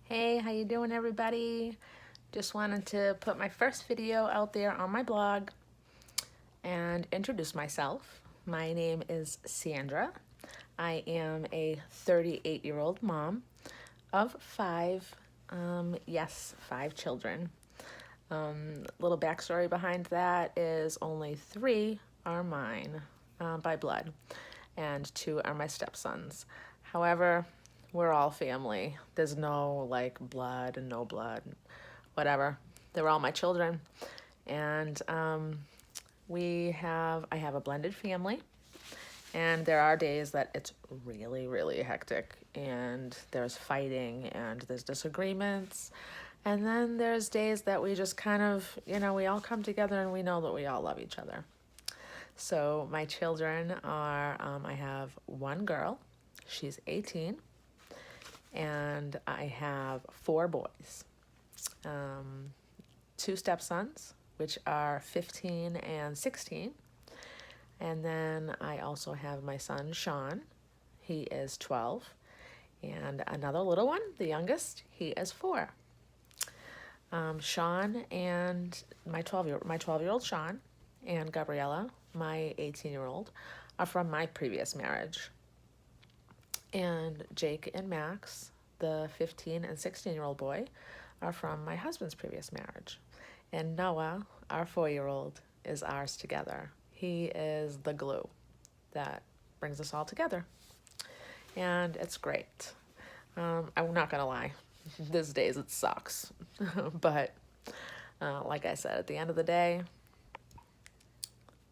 Hey, how you doing, everybody? Just wanted to put my first video out there on my blog and introduce myself. My name is Sandra. I am a 38-year-old mom of five, yes, five children. Little backstory behind that is only three are mine by blood, and two are my stepsons. However, we're all family. There's no like blood and no blood, whatever. They're all my children, and I have a blended family, and there are days that it's really, really hectic, and there's fighting and there's disagreements. And then there's days that we just kind of, we all come together and we know that we all love each other. So my children are, I have one girl, she's 18, and I have four boys. Two stepsons, which are 15 and 16. And then I also have my son, Sean. He is 12. And another little one, the youngest, he is 4. Sean and my 12-year-old Sean and Gabriella, my 18-year-old, are from my previous marriage. And Jake and Max, the 15 and 16-year-old boy, are from my husband's previous marriage. And Noah, our 4-year-old, is ours together. He is the glue that brings us all together. And it's great. I'm not going to lie. These days it sucks. But like I said, at the end of the day,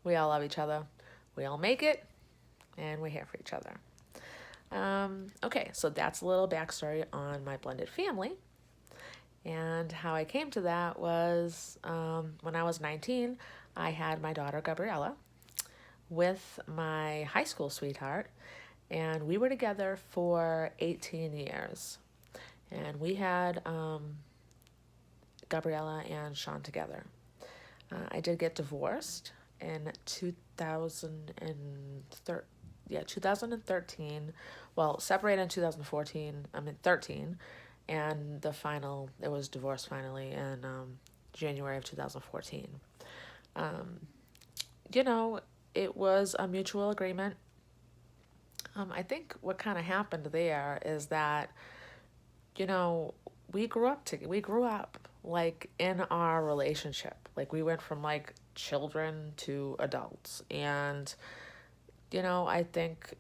we all love each other. We all make it, and we're here for each other. Okay, so that's a little backstory on my blended family. And how I came to that was when I was 19, I had my daughter Gabriella with my high school sweetheart, and we were together for 18 years. And we had Gabriella and Sean together. I did get divorced in 2013. Well, separated in 13, and it was divorced finally in January of 2014. It was a mutual agreement. I think what kind of happened there is that, we grew up like in our relationship. Like we went from like children to adults. And, I think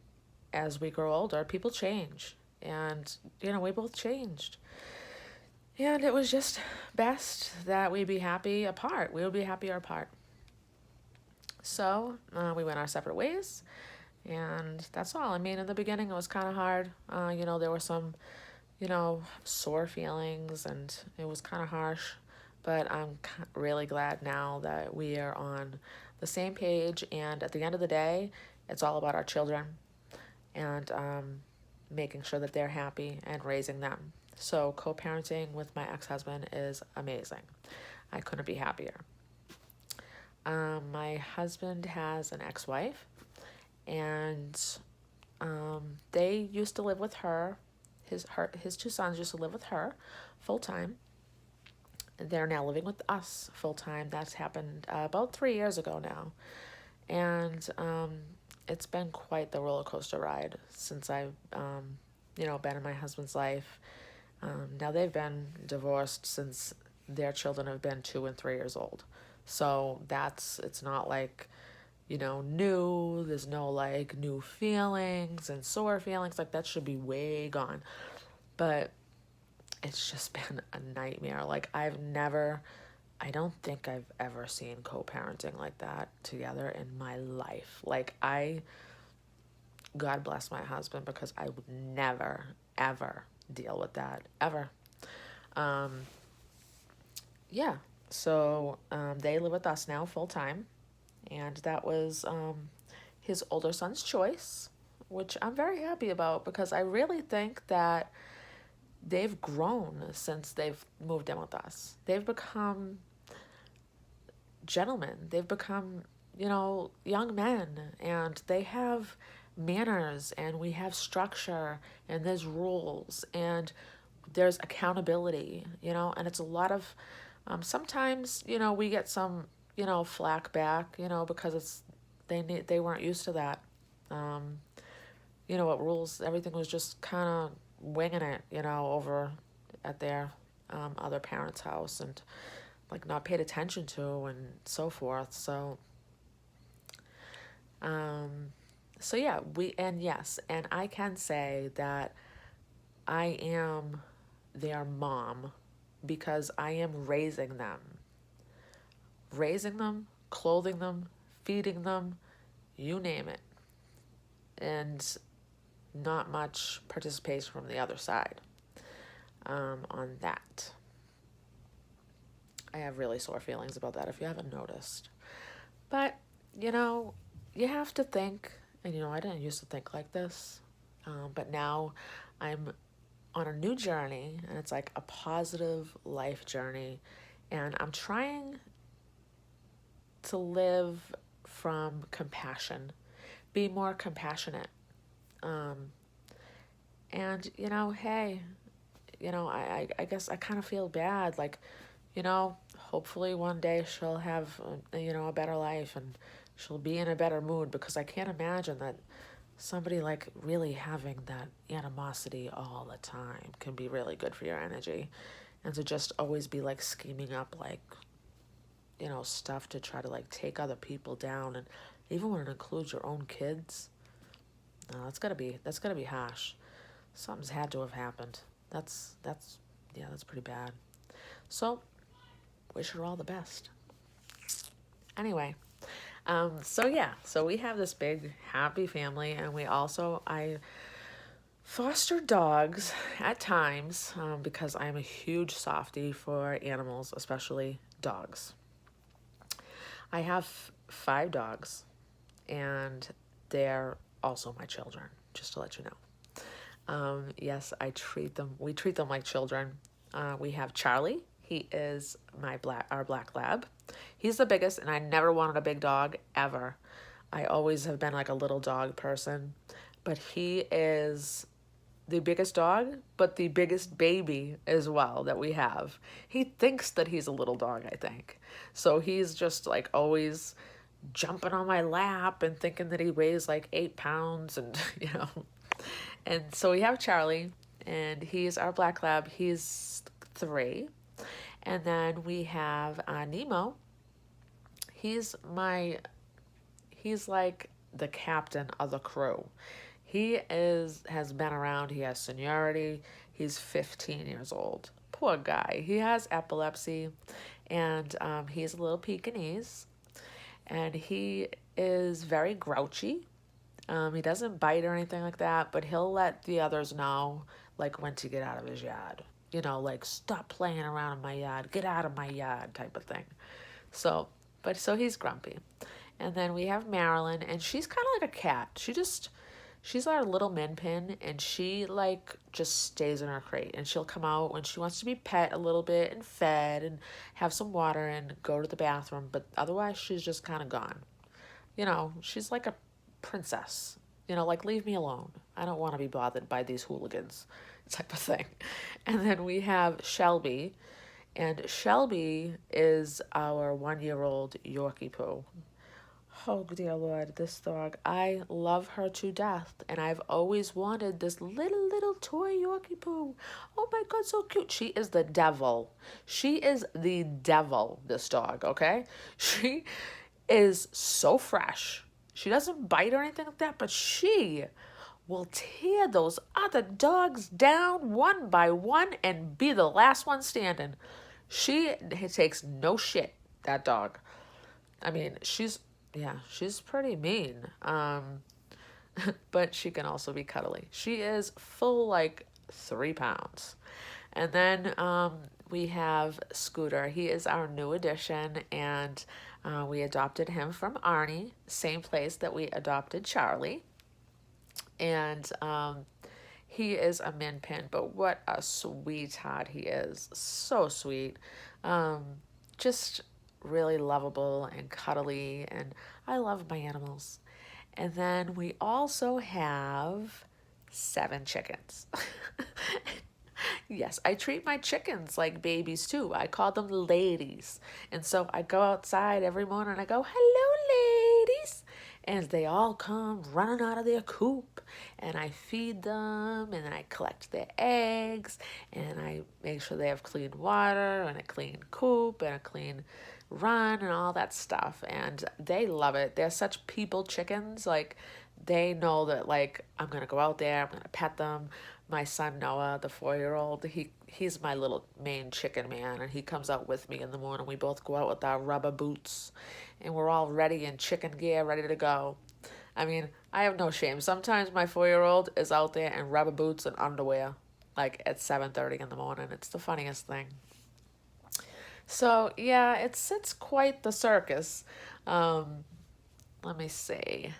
as we grow older, people change. And, we both changed. And it was just best that we be happy apart. We would be happier apart. So we went our separate ways. And that's all. I mean, in the beginning, it was kind of hard. There were some, sore feelings, and it was kind of harsh. But I'm really glad now that we are on the same page. And at the end of the day, it's all about our children and making sure that they're happy and raising them. So co-parenting with my ex-husband is amazing. I couldn't be happier. My husband has an ex-wife, and they used to live with her. His two sons used to live with her full time. They're now living with us full time. That's happened about 3 years ago now. And it's been quite the roller coaster ride since I've, been in my husband's life. Now they've been divorced since their children have been 2 and 3 years old. So it's not like, new. There's no like new feelings and sore feelings. Like that should be way gone. But it's just been a nightmare. Like I don't think I've ever seen co-parenting like that together in my life. Like God bless my husband, because I would never, ever deal with that, ever. So they live with us now full time, and that was his older son's choice, which I'm very happy about, because I really think that they've grown since they've moved in with us. They've become gentlemen. They've become, young men, and they have manners, and we have structure, and there's rules, and there's accountability, and it's a lot of, sometimes, we get some, flack back, because they weren't used to that. Um, what rules, everything was just kind of winging it, over at their other parents' house, and like not paid attention to and so forth. Um, so yeah, yes, and I can say that I am their mom because I am raising them, clothing them, feeding them, you name it, and not much participation from the other side on that. I have really sore feelings about that if you haven't noticed. But, you know, you have to think, and I didn't used to think like this, but now I'm on a new journey, and it's like a positive life journey, and I'm trying to live from compassion, be more compassionate. Um, and, hey, I guess I kind of feel bad. Like, hopefully one day she'll have, a better life and she'll be in a better mood, because I can't imagine that somebody like really having that animosity all the time can be really good for your energy. And to just always be like scheming up like, stuff to try to like take other people down, and even when it includes your own kids. No, that's gotta be harsh. Something's had to have happened. Yeah, that's pretty bad. So wish her all the best. Anyway, so we have this big happy family, and I foster dogs at times, because I am a huge softie for animals, especially dogs. I have 5 dogs, and they're also my children, just to let you know. Yes, we treat them like children. We have Charlie. He is our black lab. He's the biggest, and I never wanted a big dog ever. I always have been like a little dog person, but he is the biggest dog, but the biggest baby as well that we have. He thinks that he's a little dog, I think. So he's just like always jumping on my lap and thinking that he weighs like 8 pounds, and And so we have Charlie, and he's our black lab. He's 3. And then we have Nemo. He's he's like the captain of the crew. Has been around. He has seniority. He's 15 years old. Poor guy. He has epilepsy, and he's a little Pekingese, and he is very grouchy. He doesn't bite or anything like that, but he'll let the others know, like, when to get out of his yard. Like, stop playing around in my yard, get out of my yard type of thing. So he's grumpy. And then we have Marilyn, and she's kind of like a cat. She's our little min pin, and she, like, just stays in her crate. And she'll come out when she wants to be pet a little bit and fed and have some water and go to the bathroom. But otherwise, she's just kind of gone. She's like a princess. Like, leave me alone. I don't want to be bothered by these hooligans type of thing. And then we have Shelby, and Shelby is our 1-year-old Yorkie Poo. Oh, dear Lord, this dog. I love her to death, and I've always wanted this little toy Yorkie Poo. Oh my God, so cute. She is the devil. She is the devil, this dog, okay? She is so fresh. She doesn't bite or anything like that, but she will tear those other dogs down one by one and be the last one standing. She takes no shit, that dog. I mean, she's pretty mean. But she can also be cuddly. She is full like 3 pounds. And then we have Scooter. He is our new addition, and we adopted him from Arnie, same place that we adopted Charlie. And he is a min pin, but what a sweetheart he is. So sweet. Just really lovable and cuddly, and I love my animals. And then we also have 7 chickens. Yes, I treat my chickens like babies too. I call them ladies. And so I go outside every morning and I go, hello, ladies. And they all come running out of their coop. And I feed them and I collect their eggs. And I make sure they have clean water and a clean coop and a clean run and all that stuff. And they love it. They're such people chickens. Like, they know that, like, I'm gonna go out there, I'm gonna pet them. My son Noah, the 4-year-old, he's my little main chicken man, and he comes out with me in the morning. We both go out with our rubber boots, and we're all ready in chicken gear, ready to go. I mean, I have no shame. Sometimes my 4-year-old is out there in rubber boots and underwear, like at 7:30 in the morning. It's the funniest thing. So yeah, it's quite the circus. Um, Let me see.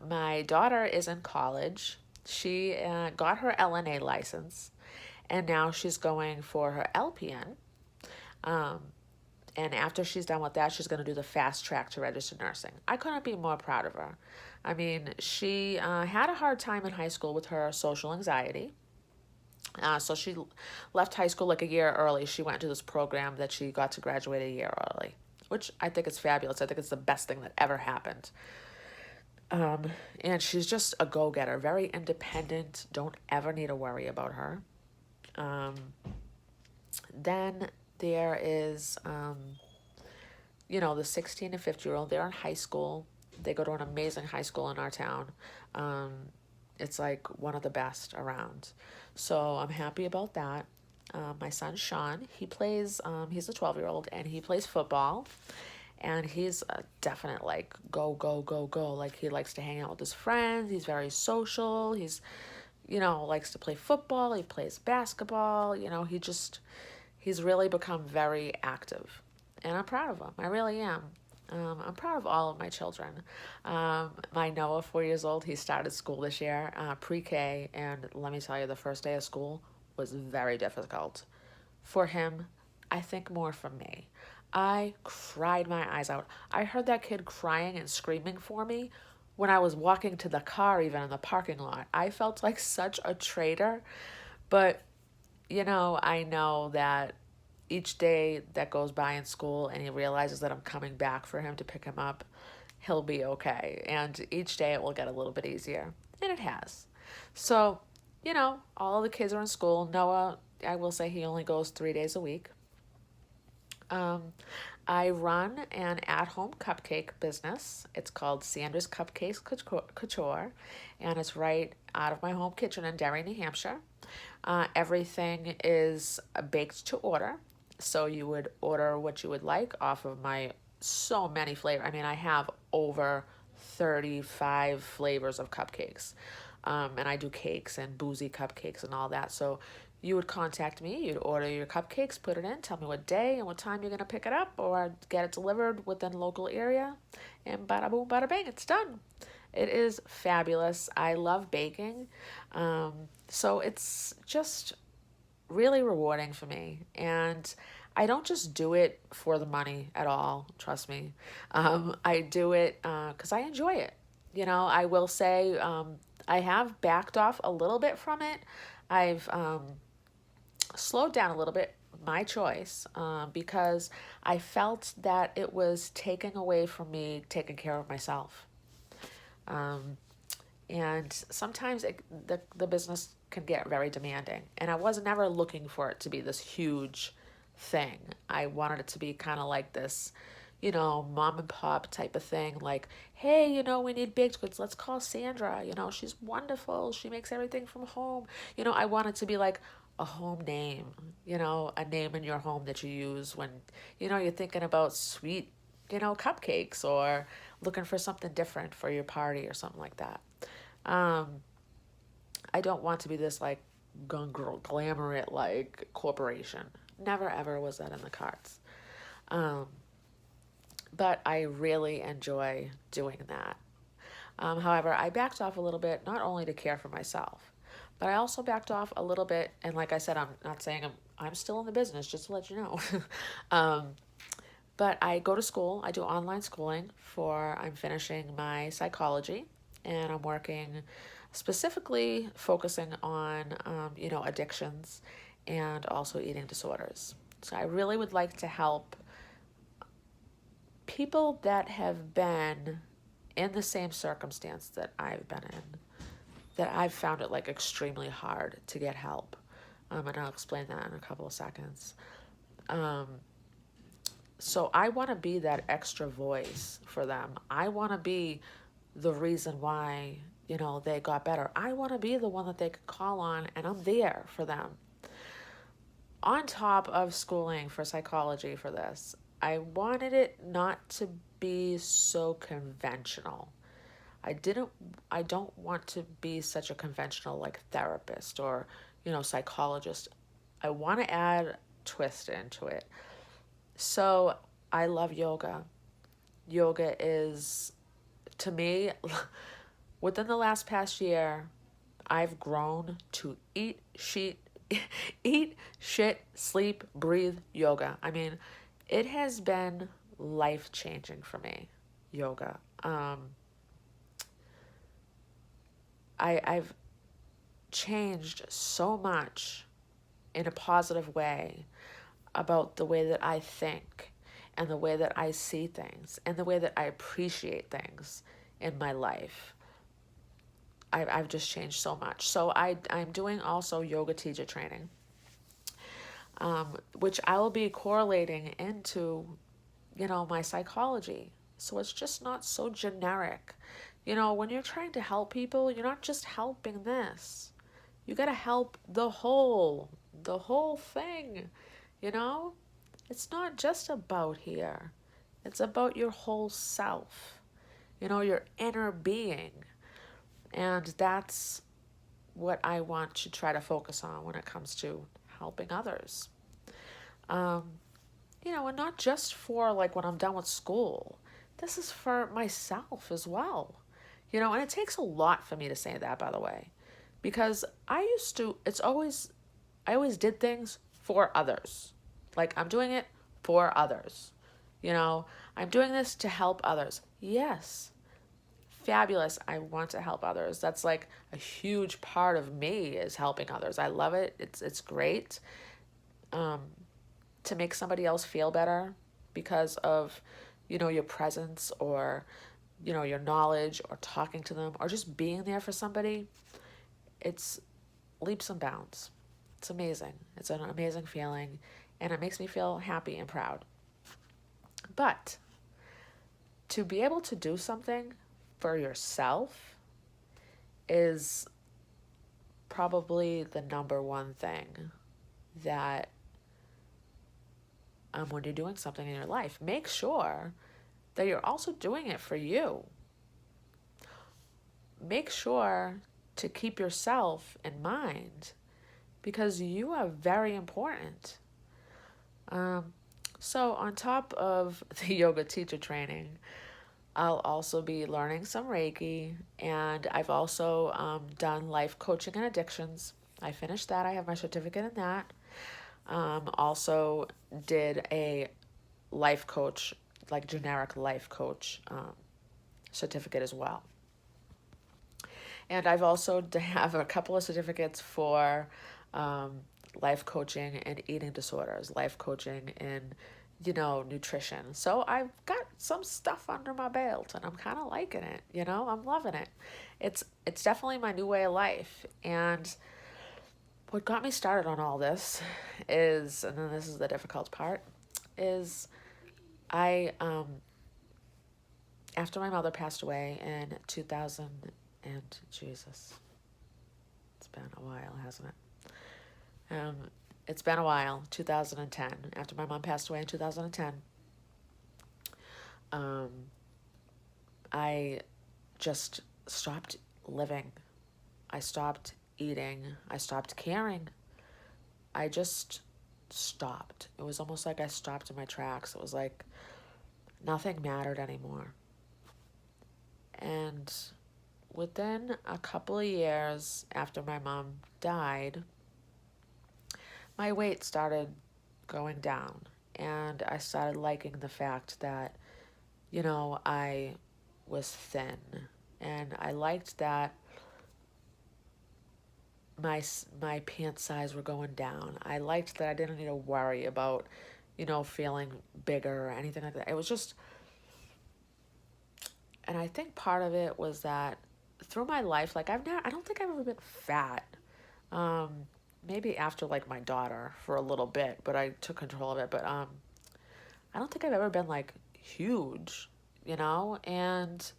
My daughter is in college. She got her LNA license, and now she's going for her LPN. Um, and after she's done with that, she's going to do the fast track to registered nursing. I couldn't be more proud of her. I mean, she had a hard time in high school with her social anxiety. So she left high school like a year early. She went to this program that she got to graduate a year early, which I think is fabulous. I think it's the best thing that ever happened. Um, and she's just a go-getter, very independent, don't ever need to worry about her. Um, then there is, the 16 and 50-year-old, they're in high school. They go to an amazing high school in our town. Um, it's like one of the best around. So I'm happy about that. My son Sean, he's a 12-year-old and he plays football. And he's a definite like go, go, go, go. Like he likes to hang out with his friends. He's very social. Likes to play football. He plays basketball. He's really become very active. And I'm proud of him. I really am. I'm proud of all of my children. My Noah, 4 years old, he started school this year, pre-K, and let me tell you, the first day of school was very difficult. For him, I think more for me. I cried my eyes out. I heard that kid crying and screaming for me when I was walking to the car, even in the parking lot. I felt like such a traitor, but I know that each day that goes by in school and he realizes that I'm coming back for him to pick him up, he'll be okay. And each day it will get a little bit easier. And it has. So, all of the kids are in school. Noah, I will say he only goes 3 days a week. I run an at-home cupcake business. It's called Sandra's Cupcakes Couture, and it's right out of my home kitchen in Derry, New Hampshire. Everything is baked to order, so you would order what you would like off of my so many flavors. I mean, I have over 35 flavors of cupcakes. And I do cakes and boozy cupcakes and all that. So you would contact me, you'd order your cupcakes, put it in, tell me what day and what time you're going to pick it up or get it delivered within the local area, and bada boom, bada bang, it's done. It is fabulous. I love baking. So it's just really rewarding for me. And I don't just do it for the money at all, trust me. I do it because I enjoy it. I will say I have backed off a little bit from it. I've slowed down a little bit, my choice, because I felt that it was taking away from me taking care of myself. And sometimes the business can get very demanding. And I was never looking for it to be this huge thing. I wanted it to be kind of like this, mom and pop type of thing. Like, hey, we need baked goods. Let's call Sandra. She's wonderful. She makes everything from home. I want it to be like a home name, a name in your home that you use when, you're thinking about sweet, cupcakes or looking for something different for your party or something like that. I don't want to be this like glamour it like corporation. Never ever was that in the cards. But I really enjoy doing that. However, I backed off a little bit, not only to care for myself, but I also backed off a little bit. And like I said, I'm not saying I'm still in the business, just to let you know. But I go to school. I do online schooling I'm finishing my psychology, and I'm working specifically focusing on, addictions and also eating disorders. So I really would like to help people that have been in the same circumstance that I've been in, that I've found it like extremely hard to get help. And I'll explain that in a couple of seconds. So I want to be that extra voice for them. I want to be the reason why, they got better. I want to be the one that they could call on, and I'm there for them. On top of schooling for psychology for this, I wanted it not to be so conventional. I don't want to be such a conventional like therapist or, psychologist. I want to add twist into it. So I love yoga. Yoga is, to me, within the last past year, I've grown to eat, shit, sleep, breathe yoga. I mean, it has been life-changing for me, yoga. I've changed so much in a positive way about the way that I think and the way that I see things and the way that I appreciate things in my life. I've just changed so much. So I'm doing also yoga teacher training, which I will be correlating into, my psychology. So it's just not so generic. When you're trying to help people, you're not just helping this. You got to help the whole thing, It's not just about here. It's about your whole self, your inner being. And that's what I want to try to focus on when it comes to helping others. And not just for like when I'm done with school. This is for myself as well. And it takes a lot for me to say that, by the way, because I always did things for others. Like I'm doing it for others. I'm doing this to help others. Yes, fabulous. I want to help others. That's like a huge part of me is helping others. I love it. It's great to make somebody else feel better because of, your presence or, your knowledge or talking to them or just being there for somebody. It's leaps and bounds. It's amazing. It's an amazing feeling, and it makes me feel happy and proud. But to be able to do something for yourself is probably the number one thing that when you're doing something in your life, make sure that you're also doing it for you. Make sure to keep yourself in mind because you are very important. So on top of the yoga teacher training, I'll also be learning some Reiki, and I've also done life coaching and addictions. I finished that. I have my certificate in that. Also did a life coach, like generic life coach certificate as well. And I've also have a couple of certificates for life coaching and eating disorders, life coaching and, nutrition. So I've got some stuff under my belt and I'm kind of liking it, I'm loving it. It's definitely my new way of life. And what got me started on all this is, and then this is the difficult part, is I, after my mother passed away in 2000, and Jesus, it's been a while, hasn't it? It's been a while, 2010. After my mom passed away in 2010, I just stopped living. I stopped eating. I stopped caring. I just stopped. It was almost like I stopped in my tracks. It was like nothing mattered anymore. And within a couple of years after my mom died, my weight started going down, and I started liking the fact that, I was thin, and I liked that my pant size were going down. I liked that I didn't need to worry about, feeling bigger or anything like that. It was just, and I think part of it was that through my life, like I don't think I've ever been fat. Um, Maybe after like my daughter for a little bit, but I took control of it. But I don't think I've ever been like huge, and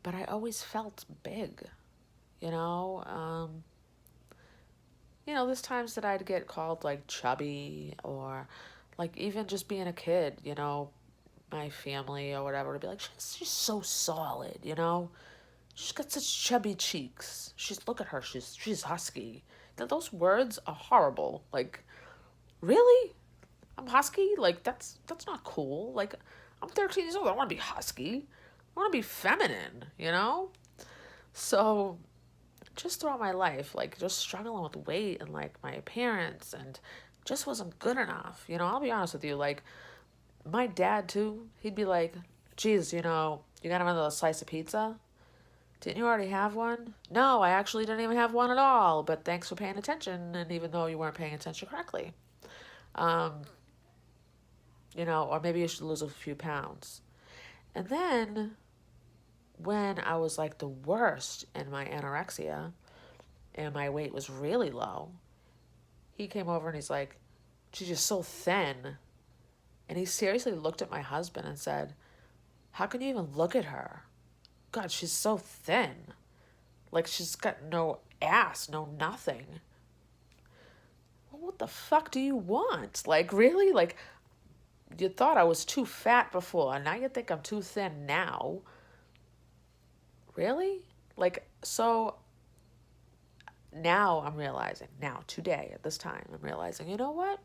but I always felt big, you know. There's times that I'd get called like chubby or like even just being a kid, my family or whatever would be like, she's so solid, She's got such chubby cheeks. Look at her, she's husky. Those words are horrible. Like, really? I'm husky? Like that's not cool. Like I'm 13 years old. I don't want to be husky. I want to be feminine, So just throughout my life, like just struggling with weight and like my appearance and just wasn't good enough. I'll be honest with you, like my dad too, he'd be like, geez, you got another slice of pizza? Didn't you already have one? No, I actually didn't even have one at all, but thanks for paying attention, and even though you weren't paying attention correctly. Um, or maybe you should lose a few pounds. And then when I was like the worst in my anorexia and my weight was really low, he came over and he's like, she's just so thin. And he seriously looked at my husband and said, how can you even look at her? God, she's so thin. Like she's got no ass, no nothing. Well, what the fuck do you want? Like, really? Like, you thought I was too fat before, and now you think I'm too thin now. Really? Like, so now I'm realizing, today, at this time, I'm realizing, you know what?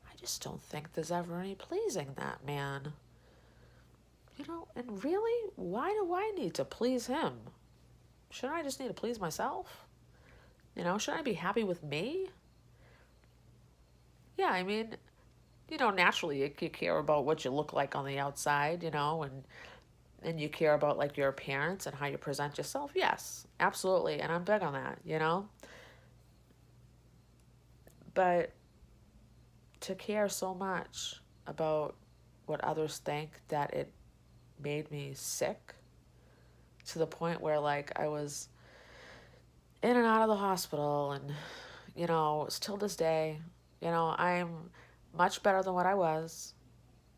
I just don't think there's ever any pleasing that man. And really, why do I need to please him? Shouldn't I just need to please myself? Shouldn't I be happy with me? Yeah, I mean, naturally you care about what you look like on the outside, and you care about like your appearance and how you present yourself. Yes, absolutely. And I'm big on that, But to care so much about what others think that it made me sick to the point where like I was in and out of the hospital and, still this day, I'm much better than what I was.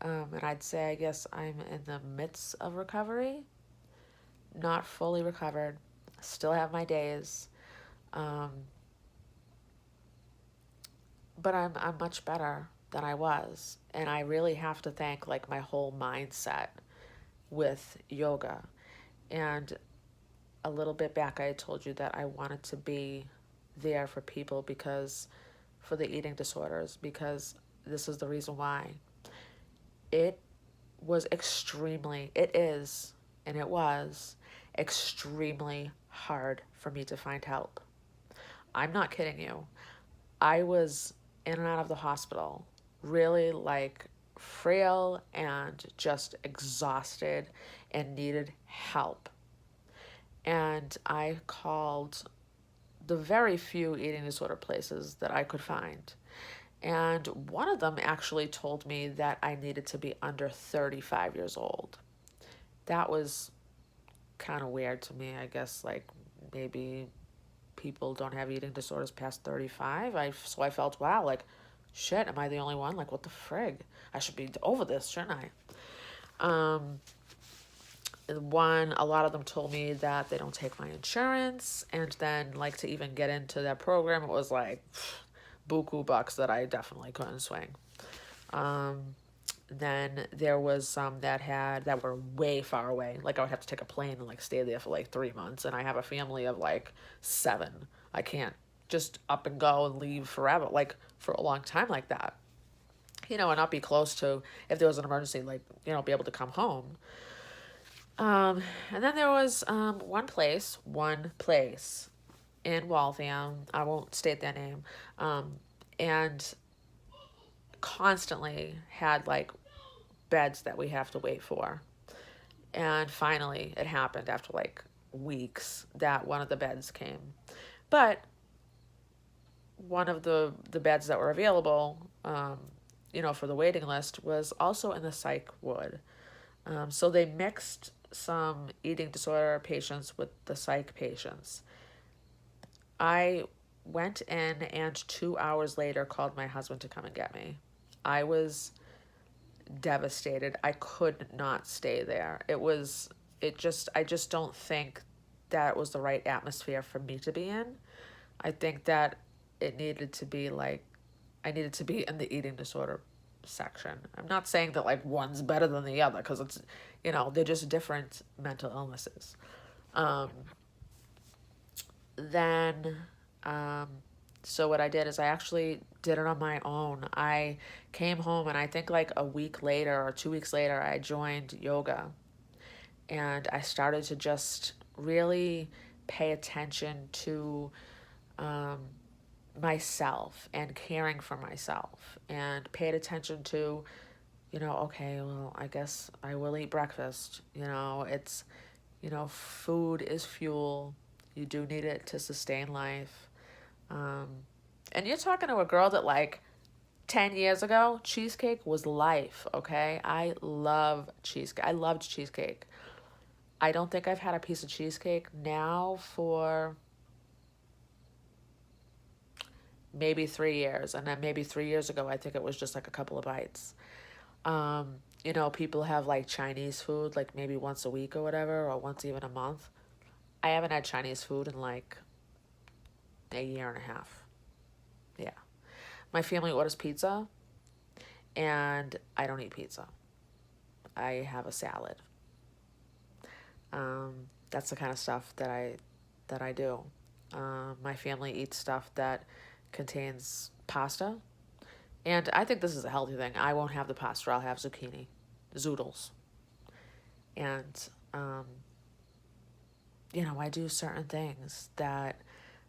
And I'd say, I guess I'm in the midst of recovery, not fully recovered, still have my days. But I'm much better than I was. And I really have to thank like my whole mindset with yoga. And a little bit back, I told you that I wanted to be there for people for the eating disorders, because this is the reason why. It is, and it was extremely hard for me to find help. I'm not kidding you. I was in and out of the hospital, really like frail and just exhausted and needed help. And I called the very few eating disorder places that I could find. And one of them actually told me that I needed to be under 35 years old. That was kind of weird to me. I guess like maybe people don't have eating disorders past 35. So I felt, wow, like, shit, am I the only one? Like, what the frig? I should be over this, shouldn't I? A lot of them told me that they don't take my insurance, and then like to even get into that program, it was like buku bucks that I definitely couldn't swing. Then there was some that were way far away. Like I would have to take a plane and like stay there for like 3 months, and I have a family of like 7. I can't just up and go and leave forever, like for a long time like that. And not be close to, if there was an emergency, like, be able to come home. And then there was one place in Waltham, I won't state their name, and constantly had like beds that we have to wait for. And finally it happened after like weeks that one of the beds came. But one of the beds that were available, for the waiting list was also in the psych ward. So they mixed some eating disorder patients with the psych patients. I went in and 2 hours later called my husband to come and get me. I was devastated. I could not stay there. I just don't think that was the right atmosphere for me to be in. I think that it needed to be like, I needed to be in the eating disorder section. I'm not saying that like one's better than the other, because it's, they're just different mental illnesses. Then, um, so what I did is I actually did it on my own. I came home, and I think like a week later or 2 weeks later, I joined yoga, and I started to just really pay attention to myself and caring for myself, and paid attention to, okay, well, I guess I will eat breakfast. It's, food is fuel. You do need it to sustain life. Um, and you're talking to a girl that, like, 10 years ago, cheesecake was life, okay? I love cheesecake. I loved cheesecake. I don't think I've had a piece of cheesecake now for maybe 3 years. And then maybe 3 years ago, I think it was just like a couple of bites. People have like Chinese food, like maybe once a week or whatever, or once even a month. I haven't had Chinese food in like a year and a half. Yeah. My family orders pizza, and I don't eat pizza. I have a salad. That's the kind of stuff that I do. My family eats stuff that contains pasta, and I think this is a healthy thing. I won't have the pasta. I'll have zucchini, zoodles, and I do certain things that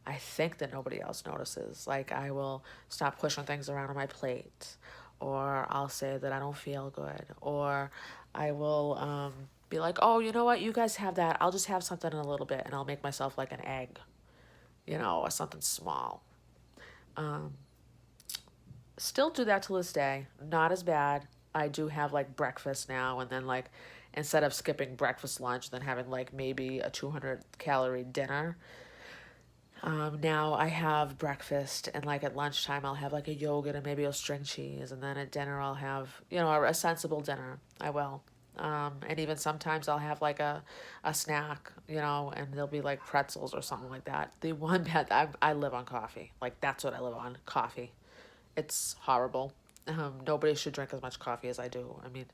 I think that nobody else notices. Like, I will stop pushing things around on my plate, or I'll say that I don't feel good, or I will be like, oh, you know what? You guys have that. I'll just have something in a little bit, and I'll make myself like an egg, or something small. Still do that to this day. Not as bad. I do have like breakfast now, and then like instead of skipping breakfast, lunch, then having like maybe a 200-calorie dinner. Now I have breakfast, and like at lunchtime I'll have like a yogurt and maybe a string cheese, and then at dinner I'll have, a sensible dinner. I will. And even sometimes I'll have like a snack, and there'll be like pretzels or something like that. The one bad, I live on coffee. Like, that's what I live on, coffee. It's horrible. Nobody should drink as much coffee as I do. I mean,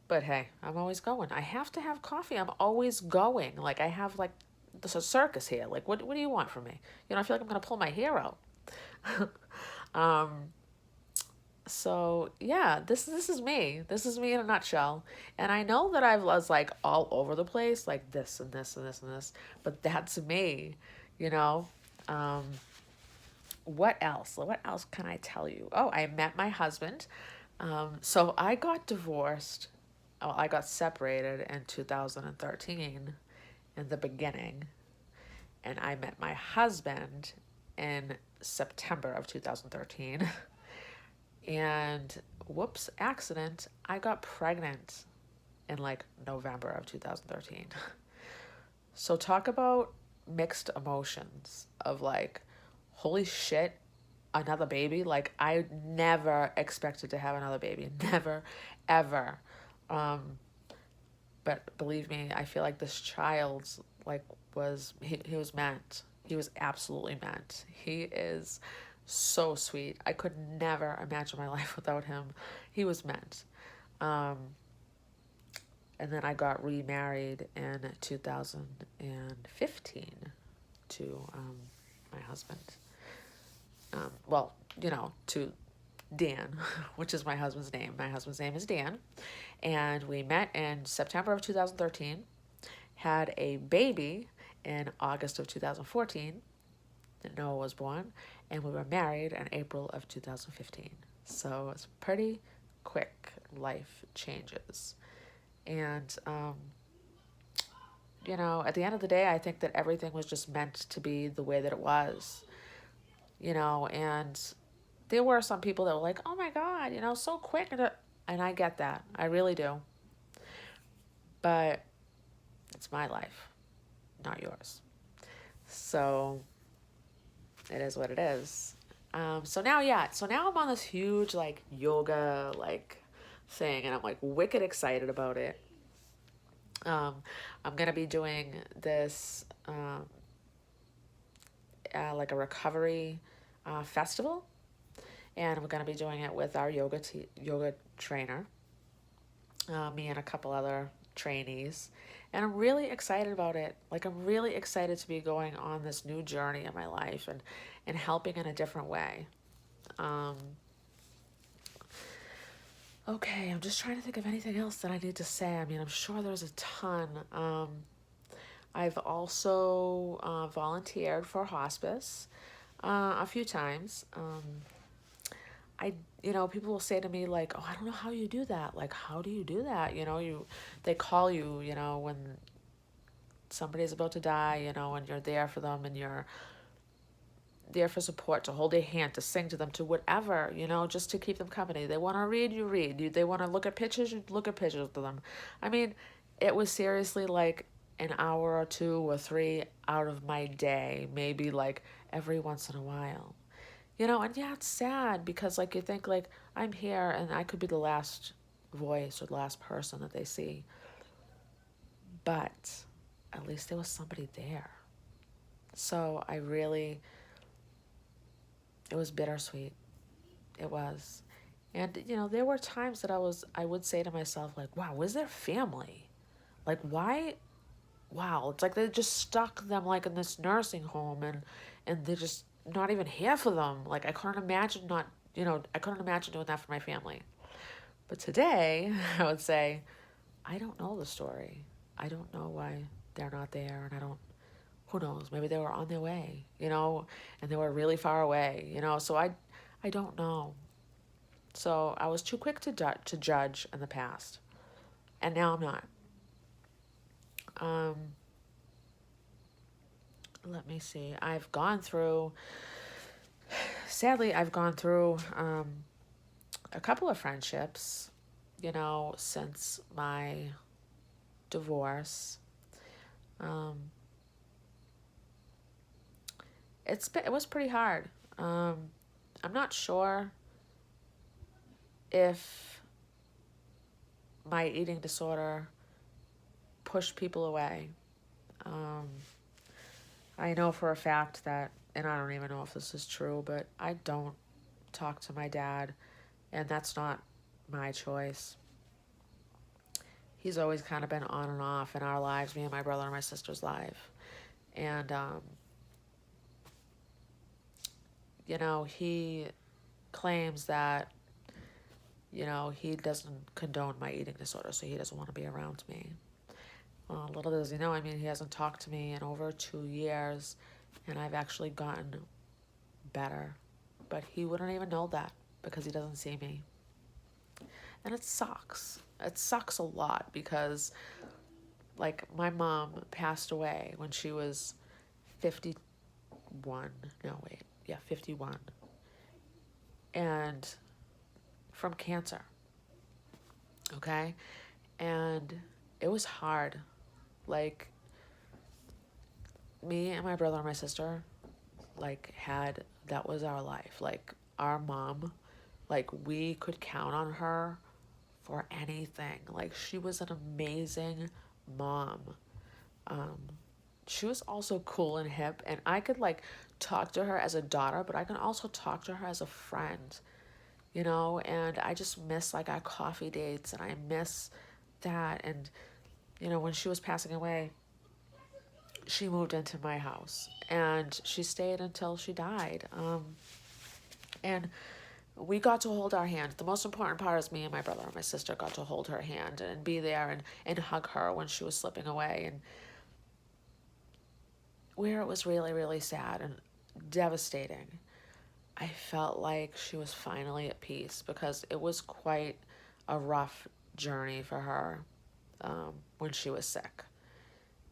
but hey, I'm always going. I have to have coffee. I'm always going. Like, I have like this a circus here. Like, what do you want from me? I feel like I'm gonna pull my hair out. So yeah, this is me. This is me in a nutshell. And I know that I was like all over the place, like this and this and this and this, but that's me, you know. What else? What else can I tell you? Oh, I met my husband. So I got divorced. Oh, I got separated in 2013 in the beginning, and I met my husband in September of 2013. And whoops, accident, I got pregnant in like November of 2013. So talk about mixed emotions of like, holy shit, another baby. Like, I never expected to have another baby. Never, ever. But believe me, I feel like this child like he was meant. He was absolutely meant. He is so sweet. I could never imagine my life without him. He was meant. And then I got remarried in 2015 to my husband. To Dan, which is my husband's name. My husband's name is Dan. And we met in September of 2013, had a baby in August of 2014. Noah was born, and we were married in April of 2015. So it's pretty quick life changes. And, at the end of the day, I think that everything was just meant to be the way that it was, and there were some people that were like, oh my God, so quick. And I get that. I really do. But it's my life, not yours. So it is what it is. So now I'm on this huge like yoga like thing, and I'm like wicked excited about it. Um, I'm gonna be doing this like a recovery festival, and we're gonna be doing it with our yoga trainer, me and a couple other trainees, and I'm really excited about it. Like I'm really excited to be going on this new journey in my life and helping in a different way. Um, okay, I'm just trying to think of anything else that I need to say. I mean, I'm sure there's a ton. I've also volunteered for hospice a few times. People will say to me like, "Oh, I don't know how you do that. Like, how do you do that?" They call you, when somebody's about to die, and you're there for them, and you're there for support, to hold their hand, to sing to them, to whatever, just to keep them company. They want to read, you read. They want to look at pictures, you look at pictures to them. I mean, it was seriously like an hour or 2 or 3 out of my day, maybe like every once in a while. And yeah, it's sad because like you think like I'm here and I could be the last voice or the last person that they see. But at least there was somebody there. So it was bittersweet. It was. And there were times that I would say to myself like, wow, where's their family? Like why wow, it's like they just stuck them like in this nursing home, and they're just not even here for them. Like I couldn't imagine doing that for my family. But today, I would say, I don't know the story. I don't know why they're not there, and who knows, maybe they were on their way, and they were really far away, so I don't know. So I was too quick to judge in the past, and now I'm not. Um, Let me see. Sadly, I've gone through a couple of friendships, since my divorce. Um, it was pretty hard. I'm not sure if my eating disorder pushed people away. Um, I know for a fact that, and I don't even know if this is true, but I don't talk to my dad, and that's not my choice. He's always kind of been on and off in our lives, me and my brother and my sister's life. And, he claims that, he doesn't condone my eating disorder, so he doesn't want to be around me. Well, little does he know, I mean, he hasn't talked to me in over 2 years, and I've actually gotten better. But he wouldn't even know that because he doesn't see me. And it sucks. It sucks a lot because, like, my mom passed away when she was 51. No, wait. Yeah, 51. And from cancer. Okay? And it was hard. Like, me and my brother and my sister, like, that was our life. Like, our mom, like, we could count on her for anything. Like, she was an amazing mom. Um, she was also cool and hip, and I could, like, talk to her as a daughter, but I can also talk to her as a friend, and I just miss, like, our coffee dates, and I miss that. And, when she was passing away, she moved into my house, and she stayed until she died. And we got to hold our hand. The most important part is me and my brother and my sister got to hold her hand and be there and hug her when she was slipping away. And where it was really, really sad and devastating, I felt like she was finally at peace because it was quite a rough journey for her when she was sick.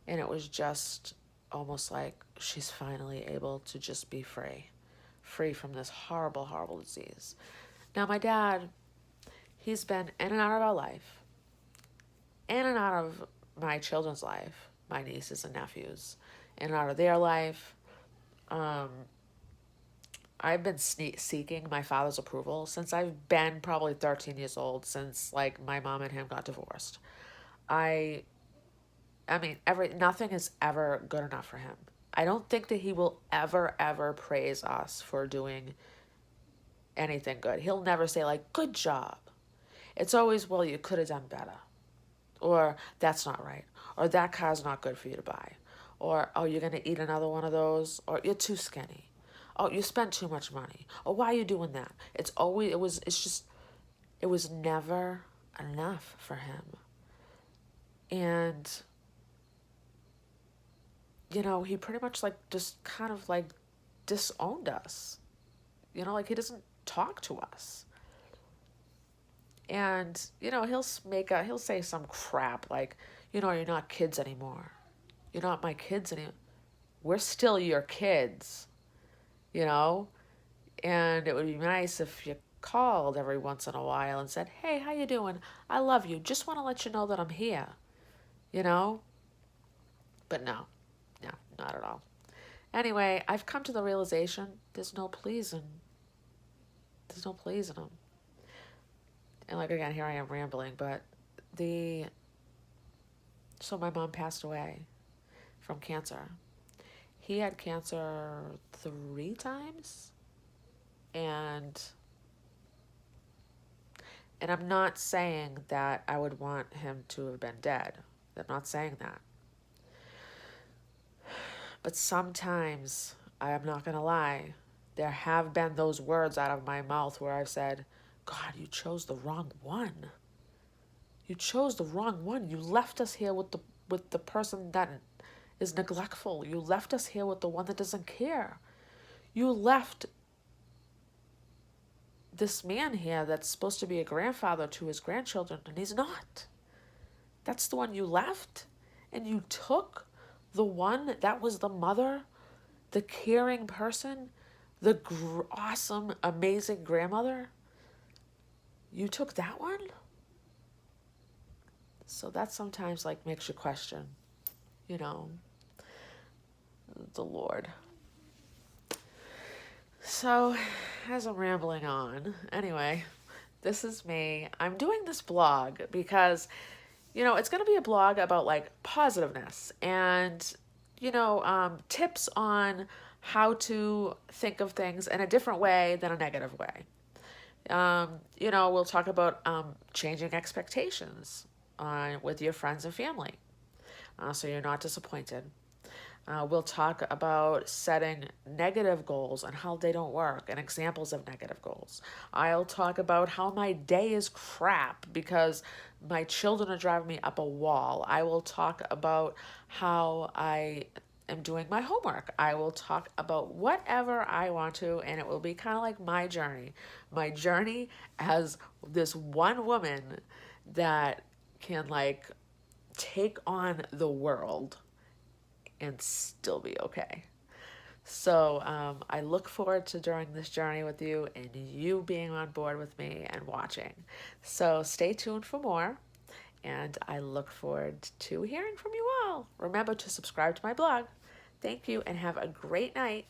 And it was just almost like she's finally able to just be free from this horrible, horrible disease. Now, my dad, he's been in and out of our life, in and out of my children's life, my nieces and nephews, in and out of their life. Um, I've been seeking my father's approval since I've been probably 13 years old, since like my mom and him got divorced. I I mean, nothing is ever good enough for him. I don't think that he will ever praise us for doing anything good. He'll never say like, "Good job." It's always, "Well, you could have done better." Or, "That's not right." Or, "That car's not good for you to buy." Or, "Oh, you're going to eat another one of those?" Or, "You're too skinny." "Oh, you spent too much money." Or, "Why are you doing that?" It was never enough for him. And he pretty much like just kind of like disowned us. Like he doesn't talk to us. And, he'll say some crap like, "You're not kids anymore. You're not my kids anymore." We're still your kids, you know? And it would be nice if you called every once in a while and said, "Hey, how you doing? I love you. Just want to let you know that I'm here," you know? But no, not at all. Anyway, I've come to the realization there's no pleasing. There's no pleasing him. And like again, here I am rambling, but so my mom passed away from cancer. He had cancer 3 times, and I'm not saying that I would want him to have been dead. I'm not saying that. But sometimes, I am not going to lie, there have been those words out of my mouth where I've said, "God, you chose the wrong one. You chose the wrong one. You left us here with the person that is neglectful. You left us here with the one that doesn't care. You left this man here that's supposed to be a grandfather to his grandchildren, and he's not. That's the one you left, and you took the one that was the mother, the caring person, the awesome, amazing grandmother. You took that one?" So that sometimes like makes you question, you know, the Lord. So, as I'm rambling on, anyway, this is me. I'm doing this blog because, it's going to be a blog about like positiveness and, tips on how to think of things in a different way than a negative way. We'll talk about changing expectations with your friends and family so you're not disappointed. We'll talk about setting negative goals and how they don't work and examples of negative goals. I'll talk about how my day is crap because my children are driving me up a wall. I will talk about how I am doing my homework. I will talk about whatever I want to, and it will be kind of like my journey. My journey as this one woman that can like take on the world and still be okay. So I look forward to during this journey with you and you being on board with me and watching. So stay tuned for more, and I look forward to hearing from you all. Remember to subscribe to my blog. Thank you and have a great night.